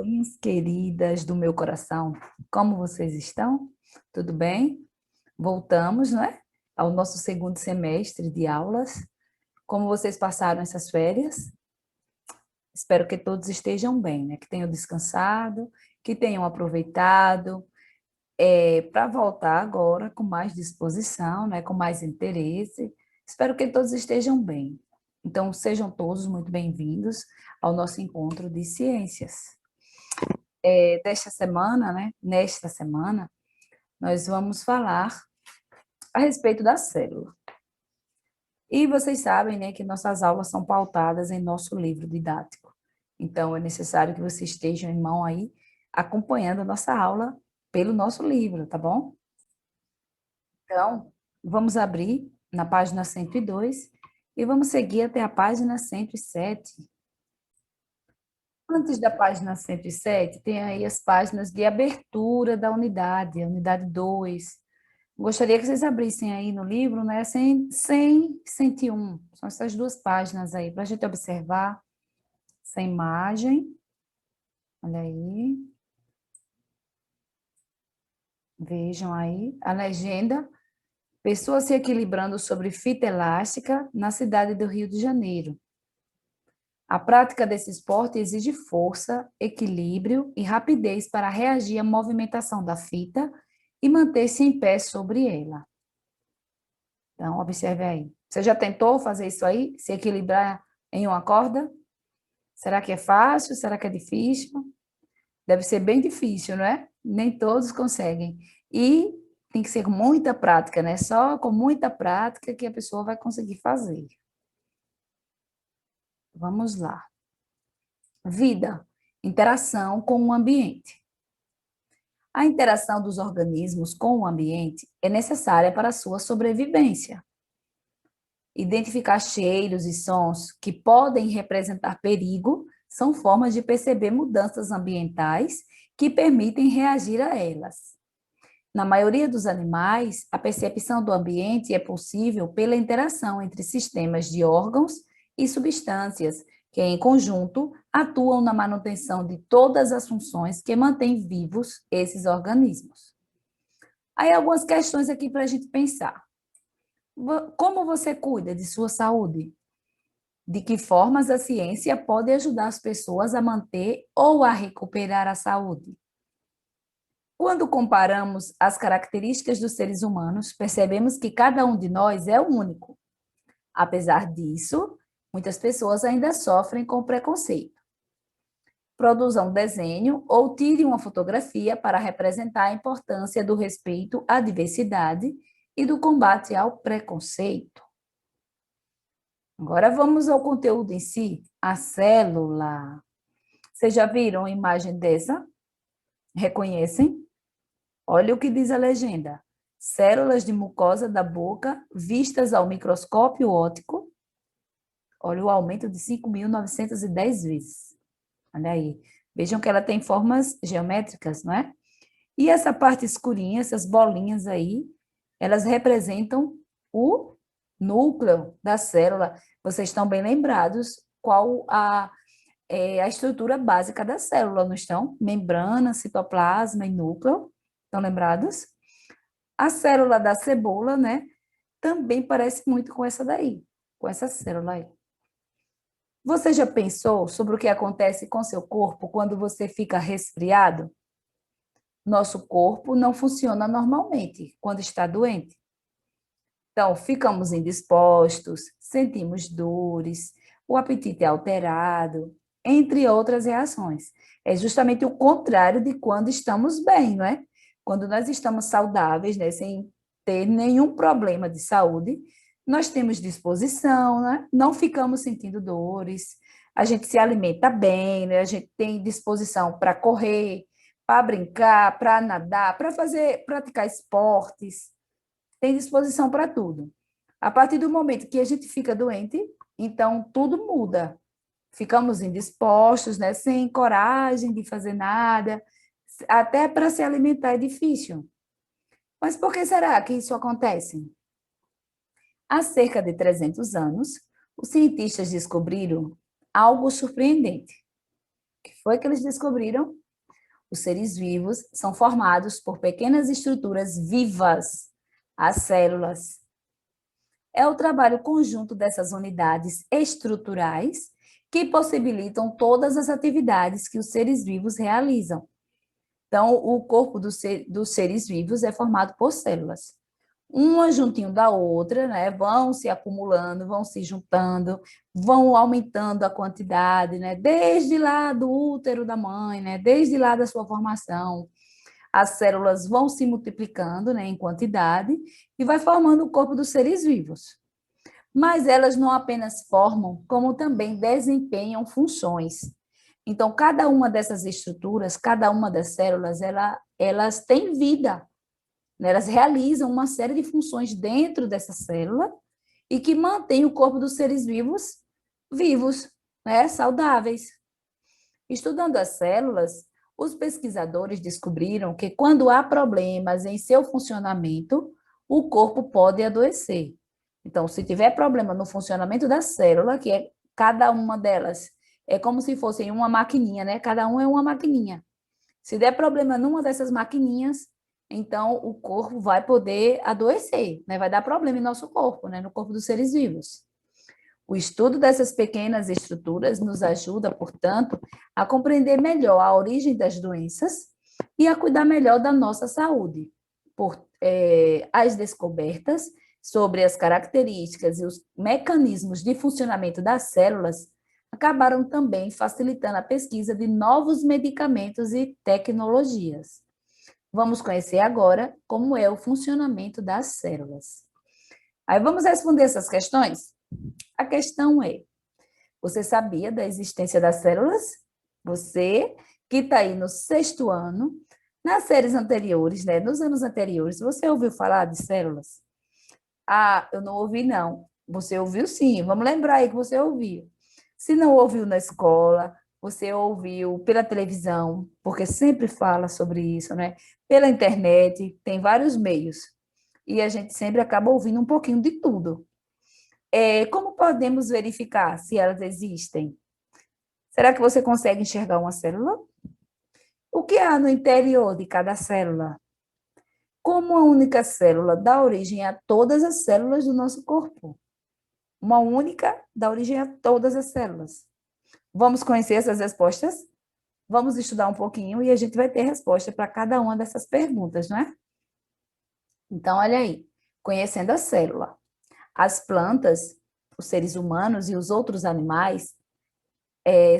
pessoinhas queridas do meu coração, como vocês estão? Tudo bem? Voltamos, não é? Ao nosso segundo semestre de aulas. Como vocês passaram essas férias? Espero que todos estejam bem, né? Que tenham descansado, que tenham aproveitado, para voltar agora com mais disposição, né? Com mais interesse. Espero que todos estejam bem. Então, sejam todos muito bem-vindos ao nosso encontro de ciências. Desta semana, né? Nesta semana, nós vamos falar a respeito da célula. E vocês sabem, né, que nossas aulas são pautadas em nosso livro didático. Então, é necessário que vocês estejam em mão aí, acompanhando a nossa aula pelo nosso livro, tá bom? Então, vamos abrir na página 102 e vamos seguir até a página 107. Antes da página 107, tem aí as páginas de abertura da unidade, a unidade 2. Gostaria que vocês abrissem aí no livro, né, 100, 101. São essas duas páginas aí, para a gente observar essa imagem. Olha aí. Vejam aí a legenda. Pessoas se equilibrando sobre fita elástica na cidade do Rio de Janeiro. A prática desse esporte exige força, equilíbrio e rapidez para reagir à movimentação da fita e manter-se em pé sobre ela. Então, observe aí. Você já tentou fazer isso aí? Se equilibrar em uma corda? Será que é fácil? Será que é difícil? Deve ser bem difícil, não é? Nem todos conseguem. E tem que ser com muita prática, né? Só com muita prática que a pessoa vai conseguir fazer. Vamos lá. Vida, interação com o ambiente. A interação dos organismos com o ambiente é necessária para a sua sobrevivência. Identificar cheiros e sons que podem representar perigo são formas de perceber mudanças ambientais que permitem reagir a elas. Na maioria dos animais, a percepção do ambiente é possível pela interação entre sistemas de órgãos e substâncias, que, em conjunto, atuam na manutenção de todas as funções que mantêm vivos esses organismos. Aí, algumas questões aqui para a gente pensar. Como você cuida de sua saúde? De que formas a ciência pode ajudar as pessoas a manter ou a recuperar a saúde? Quando comparamos as características dos seres humanos, percebemos que cada um de nós é único. Apesar disso, muitas pessoas ainda sofrem com preconceito. Produza um desenho ou tire uma fotografia para representar a importância do respeito à diversidade e do combate ao preconceito. Agora vamos ao conteúdo em si, a célula. Vocês já viram a imagem dessa? Reconhecem? Olha o que diz a legenda. Células de mucosa da boca vistas ao microscópio óptico. Olha o aumento de 5.910 vezes. Olha aí. Vejam que ela tem formas geométricas, não é? E essa parte escurinha, essas bolinhas aí, elas representam o núcleo da célula. Vocês estão bem lembrados qual a estrutura básica da célula, não estão? Membrana, citoplasma e núcleo. Estão lembrados? A célula da cebola, né? Também parece muito com essa daí, com essa célula aí. Você já pensou sobre o que acontece com seu corpo quando você fica resfriado? Nosso corpo não funciona normalmente quando está doente. Então, ficamos indispostos, sentimos dores, o apetite é alterado, entre outras reações. É justamente o contrário de quando estamos bem, não é? Quando nós estamos saudáveis, né, sem ter nenhum problema de saúde, nós temos disposição, né? Não ficamos sentindo dores, a gente se alimenta bem, né? A gente tem disposição para correr, para brincar, para nadar, para praticar esportes, tem disposição para tudo. A partir do momento que a gente fica doente, então tudo muda. Ficamos indispostos, né? Sem coragem de fazer nada, até para se alimentar é difícil. Mas por que será que isso acontece? Há cerca de 300 anos, os cientistas descobriram algo surpreendente. que foi que eles descobriram? Os seres vivos são formados por pequenas estruturas vivas, as células. É o trabalho conjunto dessas unidades estruturais que possibilitam todas as atividades que os seres vivos realizam. Então, o corpo dos seres vivos é formado por células. Uma juntinho da outra, né? Vão se acumulando, vão se juntando, vão aumentando a quantidade, né? Desde lá do útero da mãe, né? Desde lá da sua formação. As células vão se multiplicando, né, em quantidade e vai formando o corpo dos seres vivos. Mas elas não apenas formam, como também desempenham funções. Então, cada uma dessas estruturas, cada uma das células, elas têm vida, né? Elas realizam uma série de funções dentro dessa célula e que mantém o corpo dos seres vivos, né? Saudáveis. Estudando as células, os pesquisadores descobriram que quando há problemas em seu funcionamento, o corpo pode adoecer. Então, se tiver problema no funcionamento da célula, que é cada uma delas, é como se fosse uma maquininha, né? Cada um é uma maquininha. Se der problema numa dessas maquininhas, então o corpo vai poder adoecer, né? Vai dar problema em nosso corpo, né? No corpo dos seres vivos. O estudo dessas pequenas estruturas nos ajuda, portanto, a compreender melhor a origem das doenças e a cuidar melhor da nossa saúde. As descobertas sobre as características e os mecanismos de funcionamento das células acabaram também facilitando a pesquisa de novos medicamentos e tecnologias. Vamos conhecer agora como é o funcionamento das células. Aí vamos responder essas questões? A questão é: você sabia da existência das células? Você que está aí no 6º ano, nas séries anteriores, né, nos anos anteriores, você ouviu falar de células? Ah, eu não ouvi, não. Você ouviu sim, vamos lembrar aí que você ouviu. Se não ouviu na escola, você ouviu pela televisão, porque sempre fala sobre isso, né? Pela internet, tem vários meios. E a gente sempre acaba ouvindo um pouquinho de tudo. Como podemos verificar se elas existem? Será que você consegue enxergar uma célula? O que há no interior de cada célula? Como a única célula dá origem a todas as células do nosso corpo? Uma única dá origem a todas as células. Vamos conhecer essas respostas? Vamos estudar um pouquinho e a gente vai ter resposta para cada uma dessas perguntas, não é? Então, olha aí, conhecendo a célula. As plantas, os seres humanos e os outros animais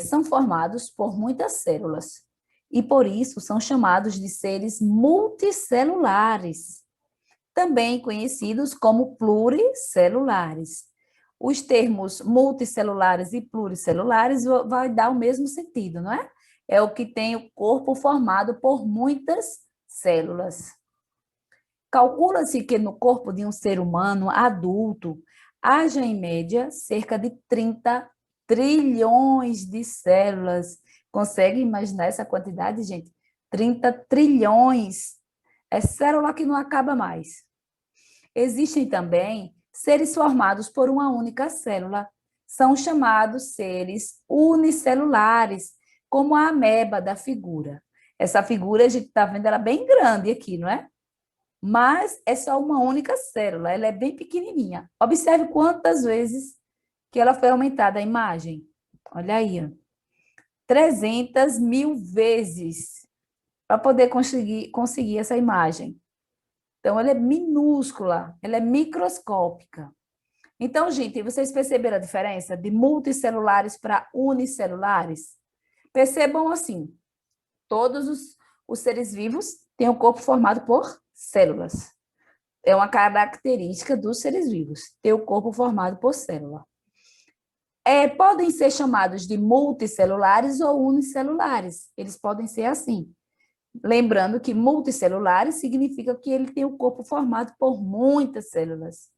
são formados por muitas células e, por isso, são chamados de seres multicelulares, também conhecidos como pluricelulares. Os termos multicelulares e pluricelulares vai dar o mesmo sentido, não é? É o que tem o corpo formado por muitas células. Calcula-se que no corpo de um ser humano adulto haja, em média, cerca de 30 trilhões de células. Consegue imaginar essa quantidade, gente? 30 trilhões. É célula que não acaba mais. Existem também seres formados por uma única célula. São chamados seres unicelulares, como a ameba da figura. Essa figura, a gente está vendo ela bem grande aqui, não é? Mas é só uma única célula, ela é bem pequenininha. Observe quantas vezes que ela foi aumentada a imagem. Olha aí, 300 mil vezes para poder conseguir essa imagem. Então, ela é minúscula, ela é microscópica. Então, gente, vocês perceberam a diferença de multicelulares para unicelulares? Percebam assim, todos os seres vivos têm o corpo formado por células. É uma característica dos seres vivos, ter o corpo formado por célula. Podem ser chamados de multicelulares ou unicelulares, eles podem ser assim. Lembrando que multicelulares significa que ele tem o corpo formado por muitas células.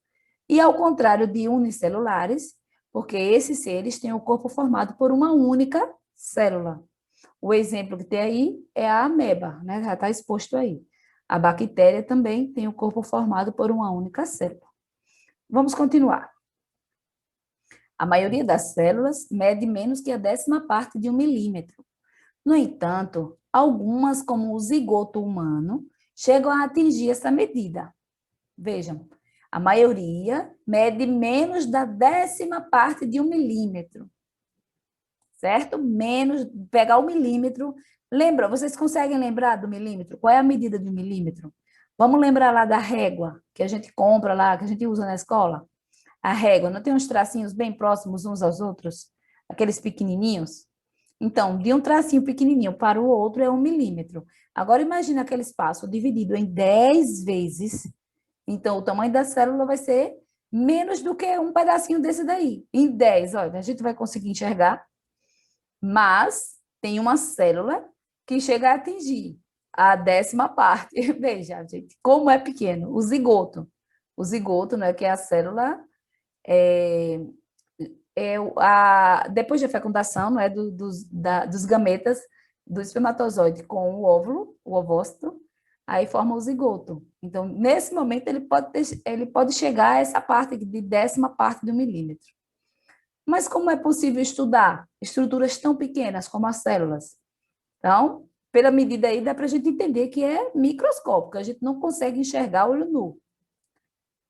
E ao contrário de unicelulares, porque esses seres têm o corpo formado por uma única célula. O exemplo que tem aí é a ameba, né? Já está exposto aí. A bactéria também tem o corpo formado por uma única célula. Vamos continuar. A maioria das células mede menos que a 10ª parte de 1 milímetro. No entanto, algumas, como o zigoto humano, chegam a atingir essa medida. Vejam, a maioria mede menos da 10ª parte de 1 milímetro, certo? Menos, pegar 1 milímetro. Lembra, vocês conseguem lembrar do milímetro? Qual é a medida de 1 milímetro? Vamos lembrar lá da régua que a gente compra lá, que a gente usa na escola? A régua, não tem uns tracinhos bem próximos uns aos outros? Aqueles pequenininhos? Então, de um tracinho pequenininho para o outro é 1 milímetro. Agora, imagina aquele espaço dividido em 10 vezes. Então, o tamanho da célula vai ser menos do que um pedacinho desse daí. Em 10, olha, a gente vai conseguir enxergar, mas tem uma célula que chega a atingir a 10ª parte. Veja, gente, como é pequeno. O zigoto, né, que é a célula, é, depois da fecundação, não é, dos gametas do espermatozoide com o óvulo, o ovócito, aí forma o zigoto. Então, nesse momento, ele pode chegar a essa parte de 10ª parte do milímetro. Mas como é possível estudar estruturas tão pequenas como as células? Então, pela medida aí, dá para a gente entender que é microscópico, a gente não consegue enxergar olho nu.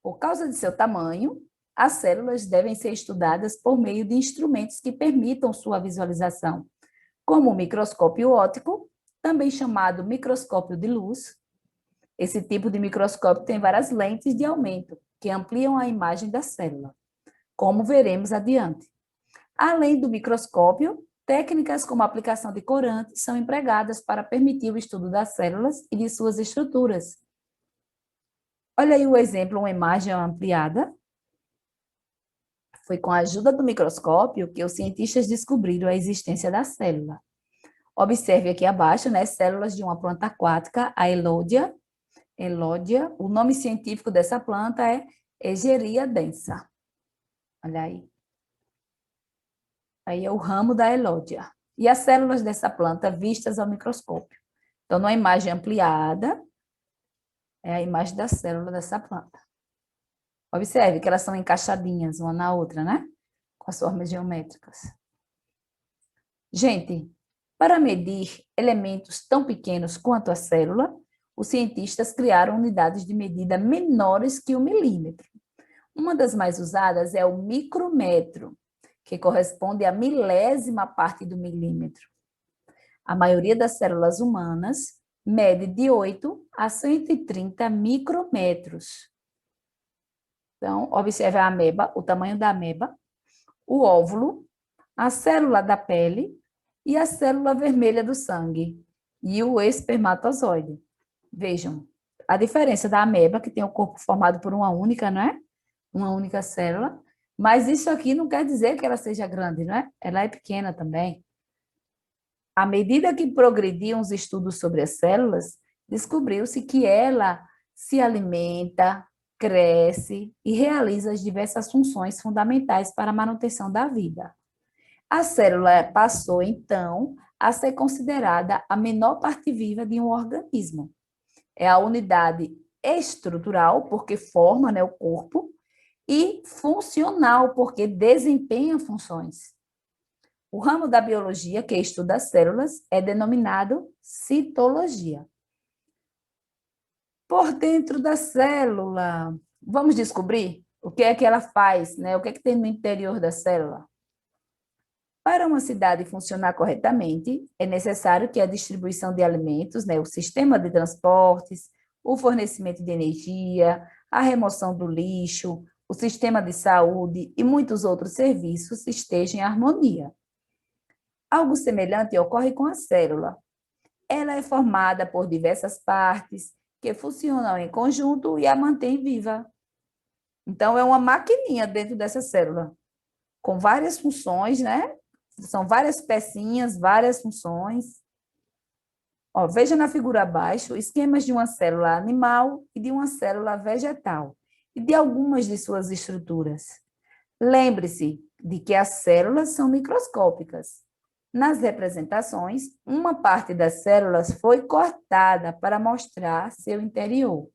Por causa de seu tamanho, as células devem ser estudadas por meio de instrumentos que permitam sua visualização, como o microscópio óptico, também chamado microscópio de luz. Esse tipo de microscópio tem várias lentes de aumento, que ampliam a imagem da célula, como veremos adiante. Além do microscópio, técnicas como a aplicação de corantes são empregadas para permitir o estudo das células e de suas estruturas. Olha aí o exemplo, uma imagem ampliada. Foi com a ajuda do microscópio que os cientistas descobriram a existência da célula. Observe aqui abaixo, né, células de uma planta aquática, a elódia. Elódia, o nome científico dessa planta é Egeria densa. Olha aí. Aí é o ramo da elódia. E as células dessa planta vistas ao microscópio. Então, numa imagem ampliada, é a imagem da célula dessa planta. Observe que elas são encaixadinhas uma na outra, né? Com as formas geométricas. Gente, para medir elementos tão pequenos quanto a célula, os cientistas criaram unidades de medida menores que 1 milímetro. Uma das mais usadas é o micrômetro, que corresponde à 1000ª parte do milímetro. A maioria das células humanas mede de 8 a 130 micrômetros. Então, observe a ameba, o tamanho da ameba, o óvulo, a célula da pele e a célula vermelha do sangue e o espermatozoide. Vejam, a diferença da ameba, que tem o corpo formado por uma única, não é? Uma única célula, mas isso aqui não quer dizer que ela seja grande, não é? Ela é pequena também. À medida que progrediam os estudos sobre as células, descobriu-se que ela se alimenta, cresce e realiza as diversas funções fundamentais para a manutenção da vida. A célula passou, então, a ser considerada a menor parte viva de um organismo. É a unidade estrutural, porque forma, né, o corpo, e funcional, porque desempenha funções. O ramo da biologia, que estuda as células, é denominado citologia. Por dentro da célula, vamos descobrir o que é que ela faz, né? O que é que tem no interior da célula? Para uma cidade funcionar corretamente, é necessário que a distribuição de alimentos, né, o sistema de transportes, o fornecimento de energia, a remoção do lixo, o sistema de saúde e muitos outros serviços estejam em harmonia. Algo semelhante ocorre com a célula. Ela é formada por diversas partes que funcionam em conjunto e a mantêm viva. Então, é uma maquininha dentro dessa célula, com várias funções, né? São várias pecinhas, várias funções. Ó, veja na figura abaixo esquemas de uma célula animal e de uma célula vegetal e de algumas de suas estruturas. Lembre-se de que as células são microscópicas. Nas representações, uma parte das células foi cortada para mostrar seu interior.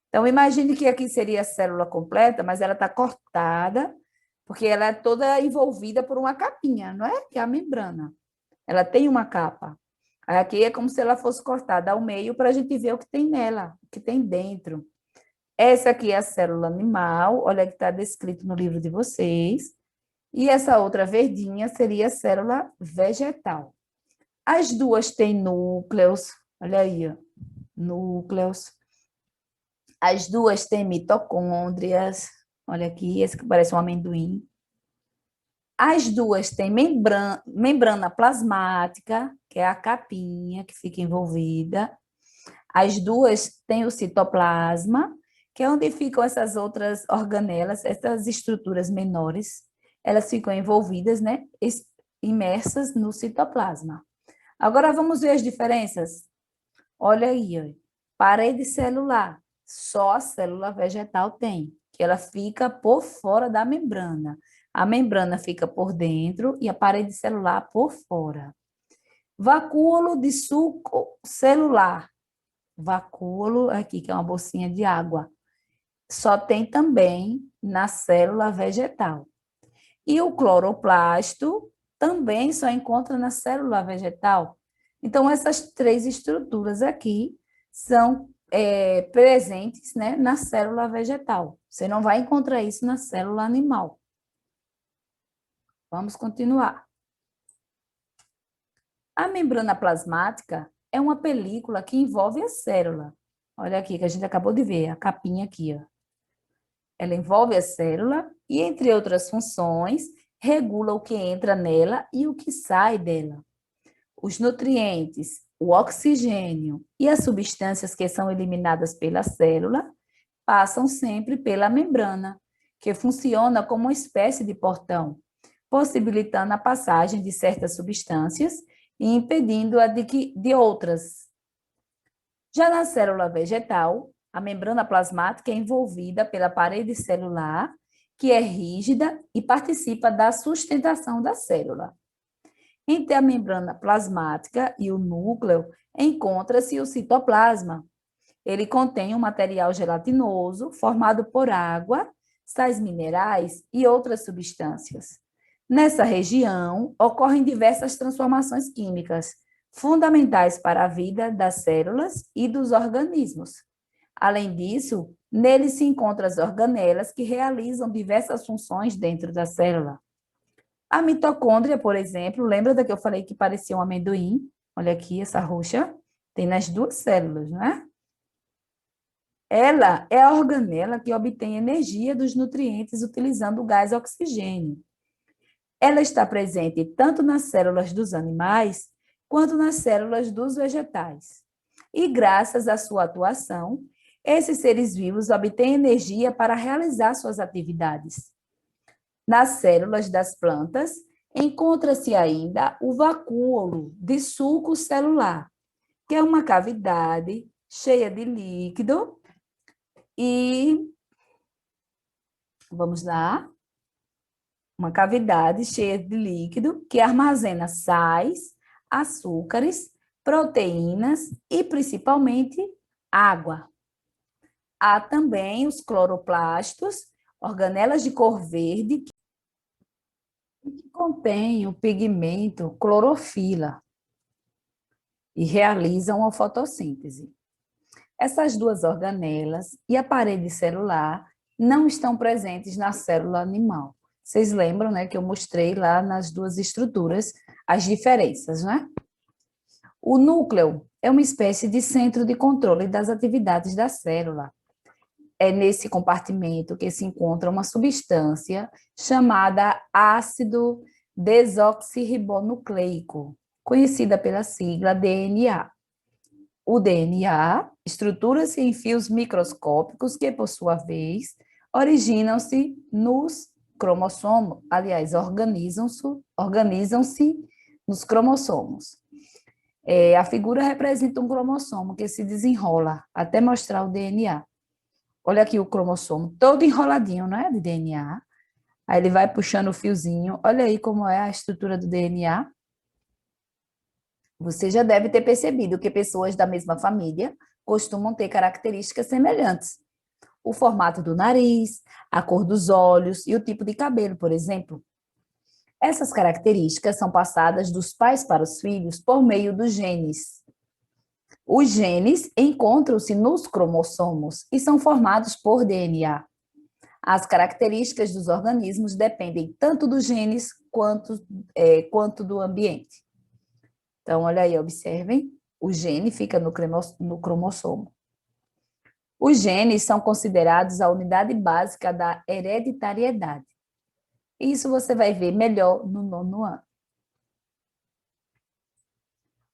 Então, imagine que aqui seria a célula completa, mas ela está cortada, porque ela é toda envolvida por uma capinha, não é? Que é a membrana. Ela tem uma capa. Aqui é como se ela fosse cortada ao meio para a gente ver o que tem nela, o que tem dentro. Essa aqui é a célula animal, olha que está descrito no livro de vocês. E essa outra verdinha seria a célula vegetal. As duas têm núcleos, olha aí, ó, núcleos. As duas têm mitocôndrias, olha aqui, esse que parece um amendoim. As duas têm membrana plasmática, que é a capinha que fica envolvida. As duas têm o citoplasma, que é onde ficam essas outras organelas, essas estruturas menores. Elas ficam envolvidas, né, imersas no citoplasma. Agora vamos ver as diferenças. Olha aí, ó. Parede celular. Só a célula vegetal tem, que ela fica por fora da membrana. A membrana fica por dentro e a parede celular por fora. Vacúolo de suco celular. Vacúolo, aqui que é uma bolsinha de água. Só tem também na célula vegetal. E o cloroplasto também só encontra na célula vegetal. Então, essas três estruturas aqui são presentes, né, na célula vegetal. Você não vai encontrar isso na célula animal. Vamos continuar. A membrana plasmática é uma película que envolve a célula. Olha aqui, que a gente acabou de ver, a capinha aqui, ó. Ela envolve a célula e, entre outras funções, regula o que entra nela e o que sai dela. Os nutrientes, o oxigênio e as substâncias que são eliminadas pela célula passam sempre pela membrana, que funciona como uma espécie de portão, possibilitando a passagem de certas substâncias e impedindo a de outras. Já na célula vegetal, a membrana plasmática é envolvida pela parede celular, que é rígida e participa da sustentação da célula. Entre a membrana plasmática e o núcleo, encontra-se o citoplasma. Ele contém um material gelatinoso formado por água, sais minerais e outras substâncias. Nessa região, ocorrem diversas transformações químicas, fundamentais para a vida das células e dos organismos. Além disso, nele se encontram as organelas que realizam diversas funções dentro da célula. A mitocôndria, por exemplo, lembra da que eu falei que parecia um amendoim? Olha aqui, essa roxa, tem nas duas células, não é? Ela é a organela que obtém energia dos nutrientes utilizando o gás oxigênio. Ela está presente tanto nas células dos animais quanto nas células dos vegetais. E graças à sua atuação, esses seres vivos obtêm energia para realizar suas atividades. Nas células das plantas, encontra-se ainda o vacúolo de suco celular, que é uma cavidade cheia de líquido e, vamos lá, uma cavidade cheia de líquido que armazena sais, açúcares, proteínas e, principalmente, água. Há também os cloroplastos, organelas de cor verde, que contêm o pigmento clorofila e realizam a fotossíntese. Essas duas organelas e a parede celular não estão presentes na célula animal. Vocês lembram, né, que eu mostrei lá nas duas estruturas as diferenças, né? O núcleo é uma espécie de centro de controle das atividades da célula. É nesse compartimento que se encontra uma substância chamada ácido desoxirribonucleico, conhecida pela sigla DNA. O DNA estrutura-se em fios microscópicos que, por sua vez, originam-se nos cromossomos, aliás, organizam-se nos cromossomos. A figura representa um cromossomo que se desenrola até mostrar o DNA. Olha aqui o cromossomo todo enroladinho, não é? De DNA. Aí ele vai puxando o fiozinho. Olha aí como é a estrutura do DNA. Você já deve ter percebido que pessoas da mesma família costumam ter características semelhantes. O formato do nariz, a cor dos olhos e o tipo de cabelo, por exemplo. Essas características são passadas dos pais para os filhos por meio dos genes. Os genes encontram-se nos cromossomos e são formados por DNA. As características dos organismos dependem tanto dos genes quanto do ambiente. Então, olha aí, observem, o gene fica no cromossomo. Os genes são considerados a unidade básica da hereditariedade. Isso você vai ver melhor no 9º ano.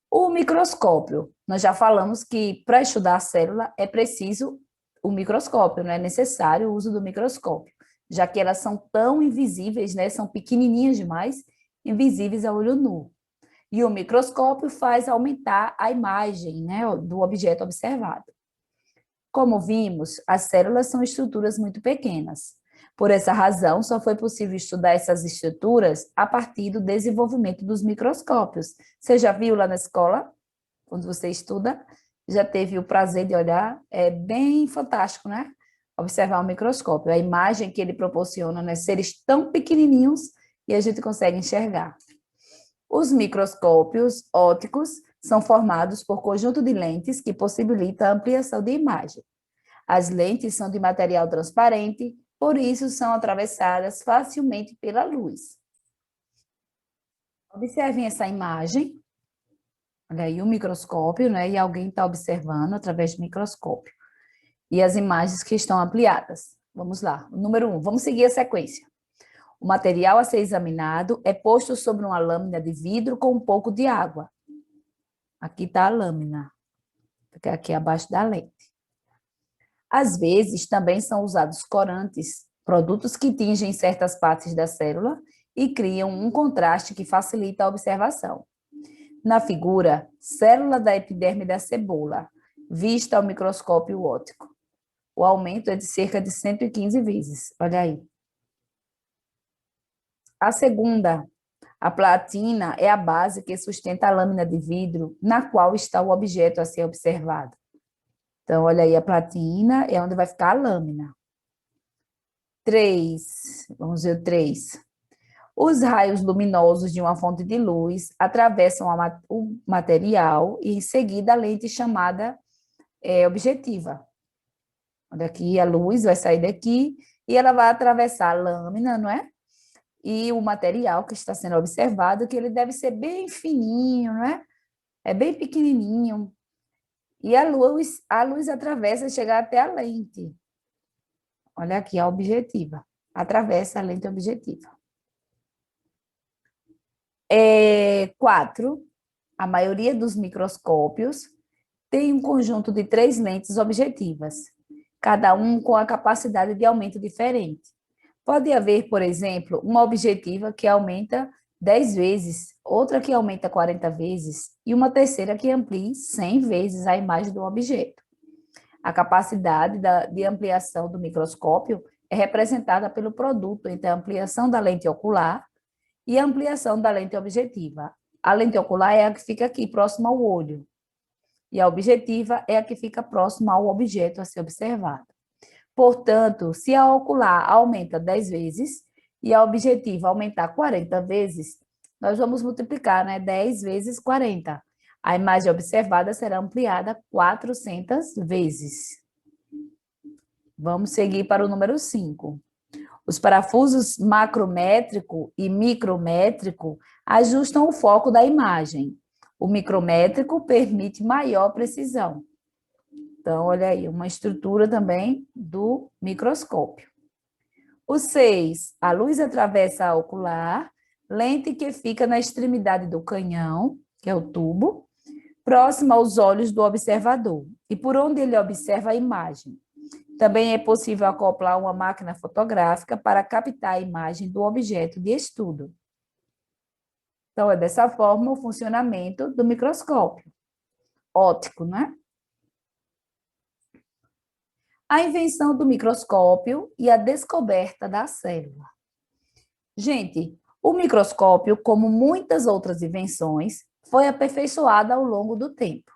O microscópio. Nós já falamos que para estudar a célula é preciso o microscópio, não é necessário o uso do microscópio, já que elas são tão invisíveis, né? São pequenininhas demais, invisíveis a olho nu. E o microscópio faz aumentar a imagem, né, do objeto observado. Como vimos, as células são estruturas muito pequenas. Por essa razão, só foi possível estudar essas estruturas a partir do desenvolvimento dos microscópios. Você já viu lá na escola, quando você estuda, já teve o prazer de olhar? É bem fantástico, né? Observar o microscópio, a imagem que ele proporciona, né? Seres tão pequenininhos e a gente consegue enxergar. Os microscópios ópticos são formados por conjunto de lentes que possibilita a ampliação de imagem. As lentes são de material transparente, por isso são atravessadas facilmente pela luz. Observem essa imagem. Olha aí o microscópio, né? E alguém está observando através do microscópio. E as imagens que estão ampliadas. Vamos lá. O número 1, vamos seguir a sequência. O material a ser examinado é posto sobre uma lâmina de vidro com um pouco de água. Aqui está a lâmina, fica aqui abaixo da lente. Às vezes, também são usados corantes, produtos que tingem certas partes da célula e criam um contraste que facilita a observação. Na figura, célula da epiderme da cebola, vista ao microscópio óptico. O aumento é de cerca de 115 vezes, olha aí. A segunda, a platina, é a base que sustenta a lâmina de vidro na qual está o objeto a ser observado. Então, olha aí, a platina é onde vai ficar a lâmina. 3, vamos ver o 3. Os raios luminosos de uma fonte de luz atravessam o material e, em seguida, a lente chamada objetiva. Olha aqui, a luz vai sair daqui e ela vai atravessar a lâmina, não é? E o material que está sendo observado, que ele deve ser bem fininho, não é? É bem pequenininho. E a luz atravessa e chega até a lente. Olha aqui, a objetiva. Atravessa a lente objetiva. 4. A maioria dos microscópios tem um conjunto de 3 lentes objetivas, cada um com a capacidade de aumento diferente. Pode haver, por exemplo, uma objetiva que aumenta 10 vezes, outra que aumenta 40 vezes e uma terceira que amplie 100 vezes a imagem do objeto. A capacidade de ampliação do microscópio é representada pelo produto entre a ampliação da lente ocular e a ampliação da lente objetiva. A lente ocular é a que fica aqui, próxima ao olho, e a objetiva é a que fica próxima ao objeto a ser observado. Portanto, se a ocular aumenta 10 vezes e a objetiva aumentar 40 vezes, nós vamos multiplicar, né? 10 vezes 40. A imagem observada será ampliada 400 vezes. Vamos seguir para o número 5. Os parafusos macrométrico e micrométrico ajustam o foco da imagem. O micrométrico permite maior precisão. Então, olha aí, uma estrutura também do microscópio. O 6, a luz atravessa a ocular, lente que fica na extremidade do canhão, que é o tubo, próximo aos olhos do observador, e por onde ele observa a imagem. Também é possível acoplar uma máquina fotográfica para captar a imagem do objeto de estudo. Então, é dessa forma o funcionamento do microscópio óptico, né? A invenção do microscópio e a descoberta da célula. Gente, o microscópio, como muitas outras invenções, foi aperfeiçoado ao longo do tempo,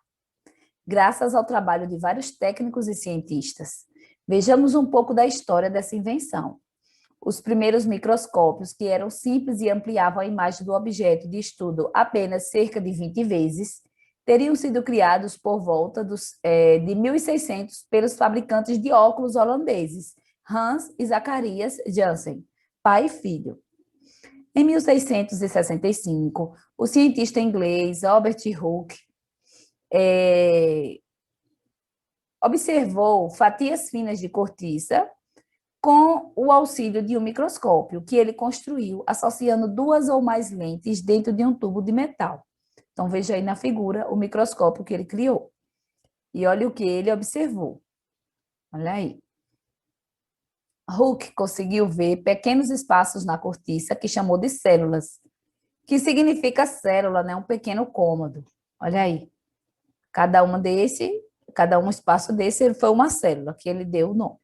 graças ao trabalho de vários técnicos e cientistas. Vejamos um pouco da história dessa invenção. Os primeiros microscópios, que eram simples e ampliavam a imagem do objeto de estudo apenas cerca de 20 vezes, teriam sido criados por volta de 1600 pelos fabricantes de óculos holandeses, Hans e Zacharias Janssen, pai e filho. Em 1665, o cientista inglês Albert Hooke observou fatias finas de cortiça com o auxílio de um microscópio que ele construiu, associando duas ou mais lentes dentro de um tubo de metal. Então, veja aí na figura o microscópio que ele criou. E olha o que ele observou. Olha aí. Hooke conseguiu ver pequenos espaços na cortiça que chamou de células, que significa célula, né? Um pequeno cômodo. Olha aí. Cada um espaço desse foi uma célula que ele deu o nome.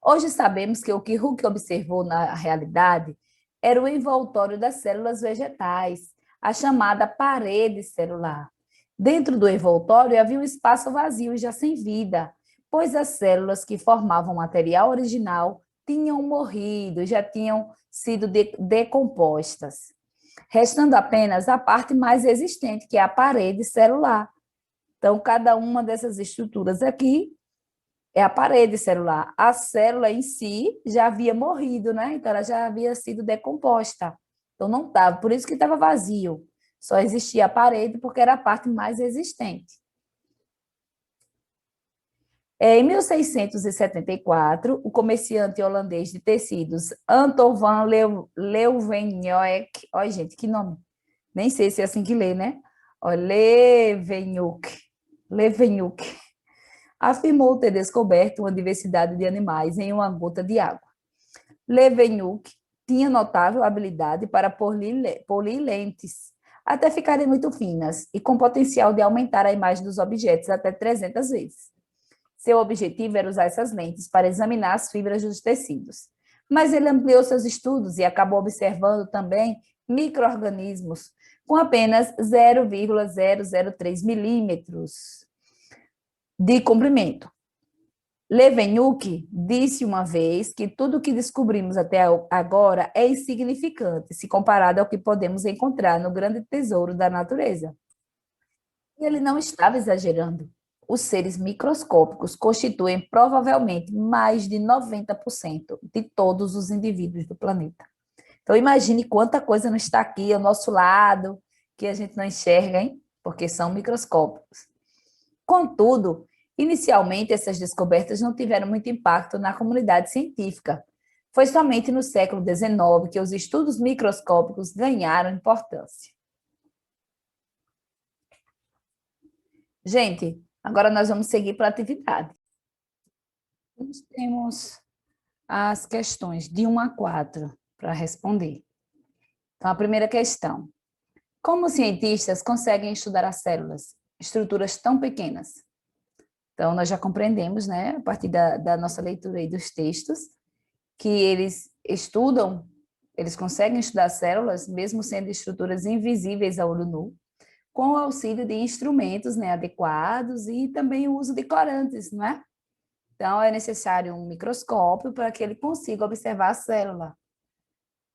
Hoje sabemos que o que Hooke observou na realidade era o envoltório das células vegetais, a chamada parede celular. Dentro do envoltório havia um espaço vazio e já sem vida, pois as células que formavam o material original tinham morrido, já tinham sido decompostas, restando apenas a parte mais resistente, que é a parede celular. Então, cada uma dessas estruturas aqui é a parede celular. A célula em si já havia morrido, né? Então, ela já havia sido decomposta. Então, não estava, por isso que estava vazio. Só existia a parede porque era a parte mais resistente. Em 1674, o comerciante holandês de tecidos Anton van Leeuwenhoek, olha gente, que nome, nem sei se é assim que lê, né? Leeuwenhoek, afirmou ter descoberto uma diversidade de animais em uma gota de água. Leeuwenhoek tinha notável habilidade para polir lentes, até ficarem muito finas, e com potencial de aumentar a imagem dos objetos até 300 vezes. Seu objetivo era usar essas lentes para examinar as fibras dos tecidos. Mas ele ampliou seus estudos e acabou observando também micro-organismos com apenas 0,003 milímetros de comprimento. Leeuwenhoek disse uma vez que tudo o que descobrimos até agora é insignificante se comparado ao que podemos encontrar no grande tesouro da natureza. E ele não estava exagerando. Os seres microscópicos constituem provavelmente mais de 90% de todos os indivíduos do planeta. Então, imagine quanta coisa não está aqui ao nosso lado, que a gente não enxerga, hein? Porque são microscópicos. Contudo, inicialmente, essas descobertas não tiveram muito impacto na comunidade científica. Foi somente no século XIX que os estudos microscópicos ganharam importância. Gente, agora nós vamos seguir para a atividade. Nós temos as questões de 1 a 4 para responder. Então, a primeira questão. Como os cientistas conseguem estudar as células, estruturas tão pequenas? Então, nós já compreendemos, né, a partir da nossa leitura aí dos textos, que eles conseguem estudar células, mesmo sendo estruturas invisíveis a olho nu, com o auxílio de instrumentos, né, adequados e também o uso de corantes, não é? Então, é necessário um microscópio para que ele consiga observar a célula,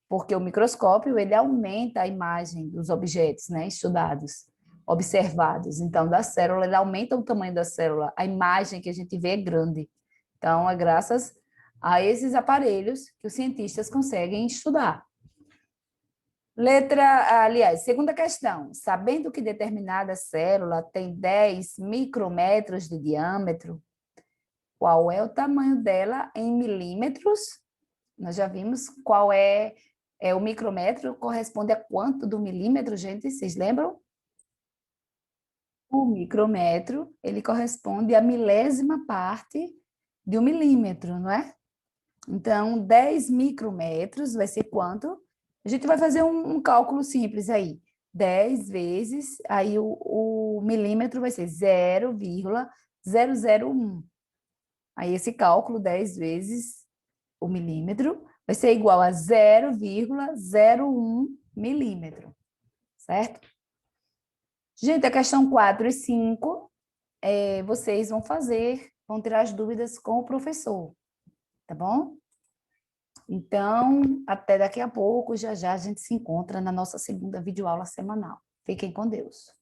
porque o microscópio, ele aumenta a imagem dos objetos, né, estudados, observados. Então, da célula, ele aumenta o tamanho da célula, a imagem que a gente vê é grande. Então, é graças a esses aparelhos que os cientistas conseguem estudar. Segunda questão. Sabendo que determinada célula tem 10 micrômetros de diâmetro, qual é o tamanho dela em milímetros? Nós já vimos qual é o micrômetro, corresponde a quanto do milímetro, gente? Vocês lembram? O micrômetro, ele corresponde à milésima parte de um milímetro, não é? Então, 10 micrômetros vai ser quanto? A gente vai fazer um cálculo simples aí. 10 vezes, aí o milímetro vai ser 0,001. Aí esse cálculo, 10 vezes o milímetro, vai ser igual a 0,01 milímetro, certo? Gente, a questão 4 e 5, vocês vão tirar as dúvidas com o professor, tá bom? Então, até daqui a pouco, já já a gente se encontra na nossa segunda videoaula semanal. Fiquem com Deus.